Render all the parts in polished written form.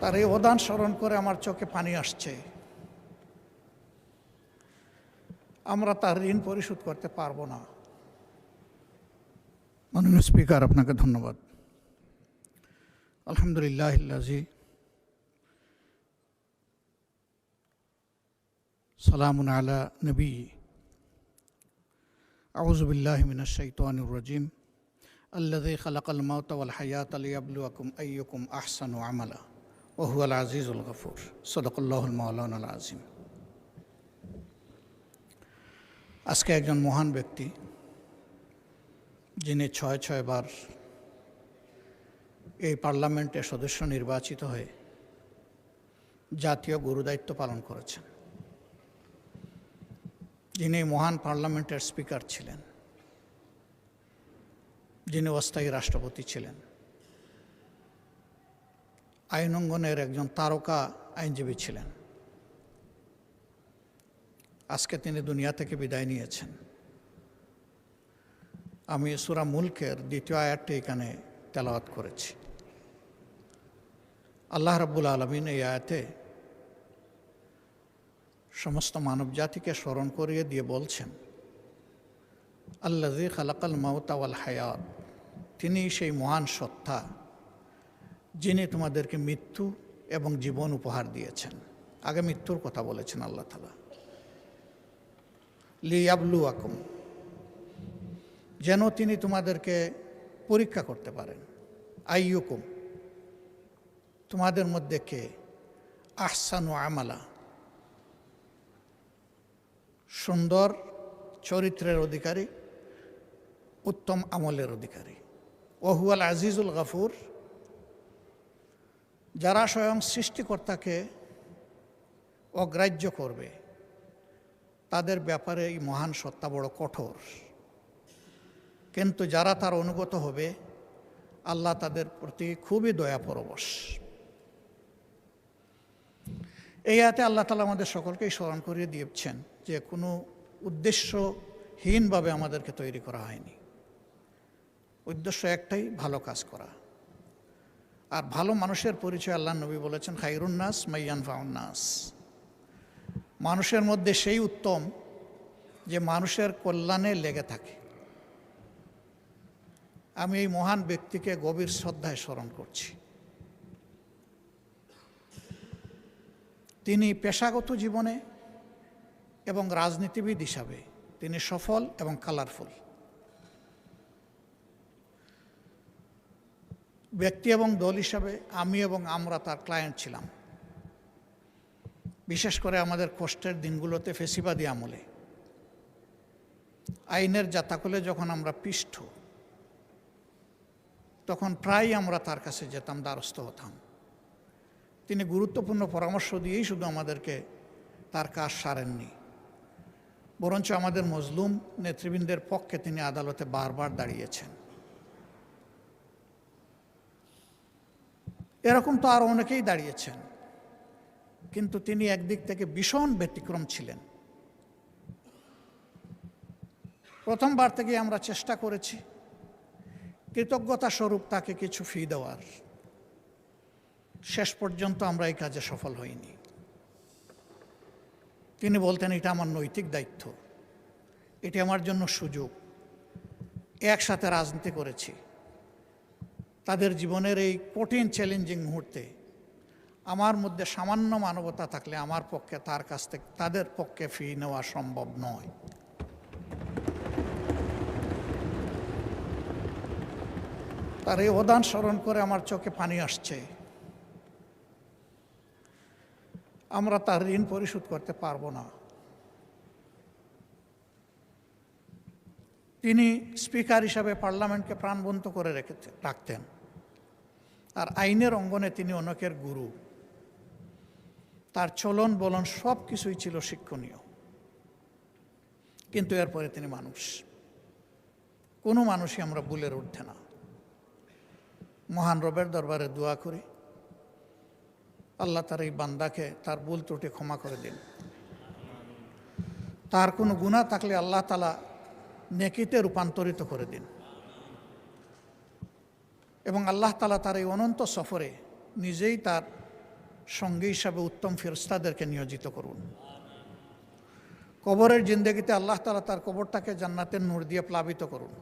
তার এই অবদান স্মরণ করে আমার চোখে পানি আসছে। আমরা তার ঋণ পরিশোধ করতে পারবো না। মাননীয় স্পিকার, আপনাকে ধন্যবাদ। আলহামদুলিল্লাহিল্লাযী সালামুন আলা নবী আউযু বিল্লাহি মিনাশ শাইতানির রাজীম আল্লাযী খালাকাল মাউতা ওয়াল হায়াতা লিয়াবলুয়াকুম আইয়ুকুম আহসানু আমালা ওয়া হুয়াল আজিজুল গফুর। সাদাকাল্লাহুল মাওলানাল আযীম। আজকে একজন মহান ব্যক্তি, যিনি ৬ বার এই পার্লামেন্টের সদস্য নির্বাচিত হয়ে জাতীয় গুরুদায়িত্ব পালন করেছেন, যিনি মহান পার্লামেন্টের স্পিকার ছিলেন, যিনি অস্থায়ী রাষ্ট্রপতি ছিলেন, আইন অঙ্গনের একজন তারকা আইনজীবী ছিলেন। আজকে তিনি দুনিয়া থেকে বিদায় নিয়েছেন। আমি সূরা মুলকের ২য় আয়াতটি এখানে তেলাওয়াত করেছি। আল্লাহ রাব্বুল আলামিন এই আয়াতে সমস্ত মানব জাতিকে স্মরণ করিয়ে দিয়ে বলছেন, আল্লাযী খালাকাল মাউতা ওয়াল হায়াত, তিনি সেই মহান সত্তা যিনি তোমাদেরকে মৃত্যু এবং জীবন উপহার দিয়েছেন। আগে মৃত্যুর কথা বলেছেন আল্লাহ তাআলা, লিয়াবলুয়াকুম, যেন তিনি তোমাদেরকে পরীক্ষা করতে পারেন। আইয়ুকুম, তোমাদের মধ্যে কে আহসানু আমালা, সুন্দর চরিত্রের অধিকারী, উত্তম আমলের অধিকারী। ওয়া হুয়াল আজিজুল গফুর, যারা স্বয়ং সৃষ্টিকর্তাকে অগ্রাহ্য করবে তাদের ব্যাপারে এই মহান সত্তা বড় কঠোর, কিন্তু যারা তার অনুগত হবে আল্লাহ তাদের প্রতি খুবই দয়াপরবশ। এই আয়াতে আল্লাহ তাআলা আমাদের সকলকেই স্মরণ করিয়ে দিয়েছেন যে কোনো উদ্দেশ্যহীনভাবে আমাদেরকে তৈরি করা হয়নি। উদ্দেশ্য একটাই, ভালো কাজ করা। আর ভালো মানুষের পরিচয় আল্লাহ নবী বলেছেন, খায়রুন নাস মাইয়ানফাউন নাস, মানুষের মধ্যে সেই উত্তম যে মানুষের কল্যাণে লেগে থাকে। আমি এই মহান ব্যক্তিকে গভীর শ্রদ্ধায় স্মরণ করছি। তিনি পেশাগত জীবনে এবং রাজনীতিবিদ হিসাবে তিনি সফল এবং কালারফুল। ব্যক্তি এবং দল হিসাবে আমি এবং আমরা তার ক্লায়েন্ট ছিলাম। বিশেষ করে আমাদের কষ্টের দিনগুলোতে ফেসিবাদী আমলে আইনের জাতাকলে যখন আমরা পিষ্ট, তখন প্রায় আমরা তার কাছে যেতাম, দ্বারস্থ হতাম। তিনি গুরুত্বপূর্ণ পরামর্শ দিয়েই শুধু আমাদেরকে তার কাজ সারেননি, বরঞ্চ আমাদের মজলুম নেতৃবৃন্দের পক্ষে তিনি আদালতে বারবার দাঁড়িয়েছেন। এরকম তো আরও অনেকেই দাঁড়িয়েছেন, কিন্তু তিনি একদিক থেকে ভীষণ ব্যতিক্রম ছিলেন। প্রথমবার থেকে আমরা চেষ্টা করেছি কৃতজ্ঞতা স্বরূপ তাকে কিছু ফি দেওয়ার। শেষ পর্যন্ত আমরা এই কাজে সফল হইনি। তিনি বলতেন, এটা আমার নৈতিক দায়িত্ব, এটি আমার জন্য সুযোগ। একসাথে রাজনীতি করেছি, তাদের জীবনের এই কঠিন চ্যালেঞ্জিং মুহূর্তে আমার মধ্যে সামান্য মানবতা থাকলে আমার পক্ষে তার কাছ থেকে তাদের পক্ষে ফি নেওয়া সম্ভব নয়। তার এই অবদান স্মরণ করে আমার চোখে পানি আসছে। আমরা তার ঋণ পরিশোধ করতে পারবো না। তিনি স্পিকার হিসাবে পার্লামেন্টকে প্রাণবন্ত করে রাখতেন, আর আইনের অঙ্গনে তিনি অনেকের গুরু। তার চলন বলন সব কিছুই ছিল শিক্ষণীয়। কিন্তু এরপরে তিনি মানুষ, কোনো মানুষই আমরা ভুলের ঊর্ধ্বে না। মহান রবের দরবারে দোয়া করি, আল্লাহ তার এই বান্দাকে তার ভুল ত্রুটি ক্ষমা করে দিন। তার কোনো গুনাহ থাকলে আল্লাহ তাআলা নেকিতে রূপান্তরিত করে দিন, এবং আল্লাহ তাআলা তার এই অনন্ত সফরে নিজেই তার সঙ্গী হিসাবে উত্তম ফেরেশতাদেরকে নিয়োজিত করুন। কবরের জিন্দেগিতে আল্লাহ তাআলা তার কবরটাকে জান্নাতের নূর দিয়ে প্লাবিত করুন,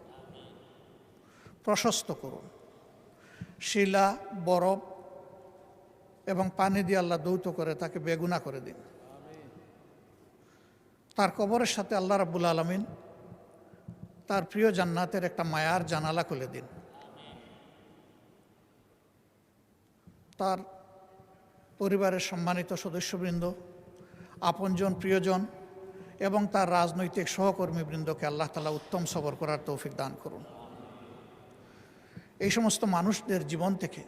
প্রশস্ত করুন। শিলা, বরফ এবং পানি দিয়ে আল্লাহ দৌত করে তাকে বেগুনা করে দিন। তার কবরের সাথে আল্লাহ রাব্বুল আলামিন তার প্রিয় জান্নাতের একটা মায়ার জানালা খুলে দিন। তার পরিবারের সম্মানিত সদস্যবৃন্দ, আপনজন, প্রিয়জন এবং তার রাজনৈতিক সহকর্মীবৃন্দকে আল্লাহ তাআলা উত্তম সবর করার তৌফিক দান করুন। এই সমস্ত মানুষদের জীবন থেকে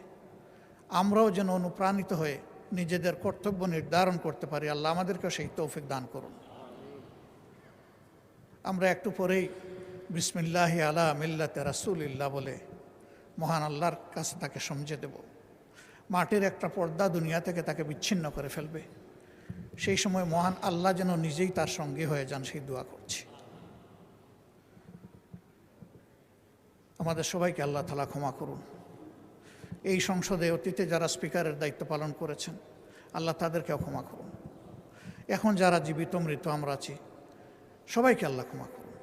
আমরাও যেন অনুপ্রাণিত হয়ে নিজেদের কর্তব্য নির্ধারণ করতে পারি। আল্লাহ আমাদেরকে সেই তৌফিক দান করুন। আমরা একটু পরেই বিসমিল্লাহি আলা মিল্লাতে রাসূলিল্লাহ বলে মহান আল্লাহর কাছে তাকে সমঝে দেব। মাটির একটা পর্দা দুনিয়া থেকে তাকে বিচ্ছিন্ন করে ফেলবে। সেই সময় মহান আল্লাহ যেন নিজেই তার সঙ্গী হয়ে যান, সেই দোয়া করছি। আমাদের সবাইকে আল্লাহ তাআলা ক্ষমা করুন। এই সংসদে অতীতে যারা স্পিকারের দায়িত্ব পালন করেছেন, আল্লাহ তাদেরকেও ক্ষমা করুন। এখন যারা জীবিত মৃত আমরা আছি, সবাইকে আল্লাহ ক্ষমা করুন।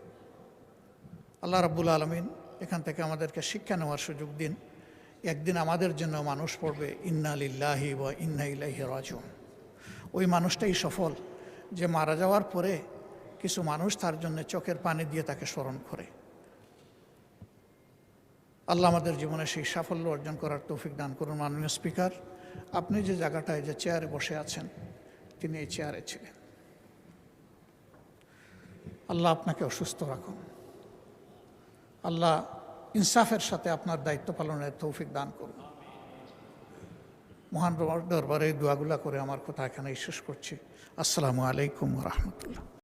আল্লাহ রাব্বুল আলামিন এখান থেকে আমাদেরকে শিক্ষা নেওয়ার সুযোগ দিন। একদিন আমাদের জন্য মানুষ পড়বে ইন্না লিল্লাহি ওয়া ইন্না ইলাইহি রাজিউন। ওই মানুষটাই সফল যে মারা যাওয়ার পরে কিছু মানুষ তার জন্য চোখের পানি দিয়ে তাকে স্মরণ করে। আল্লাহ আমাদের জীবনে সেই সাফল্য অর্জন করার তৌফিক দান করুন। মাননীয় স্পিকার, আপনি যে জায়গাটায় যে চেয়ারে বসে আছেন, তিনি এই চেয়ারে ছিলেন। আল্লাহ আপনাকে অসুস্থ রাখুন। আল্লাহ ইনসাফের সাথে আপনার দায়িত্ব পালনের তৌফিক দান করুন। মহান দরবারে এই দোয়াগুলা করে আমার কথা এখানেই শেষ করছি। আসসালামু আলাইকুম ওয়া রাহমাতুল্লাহ।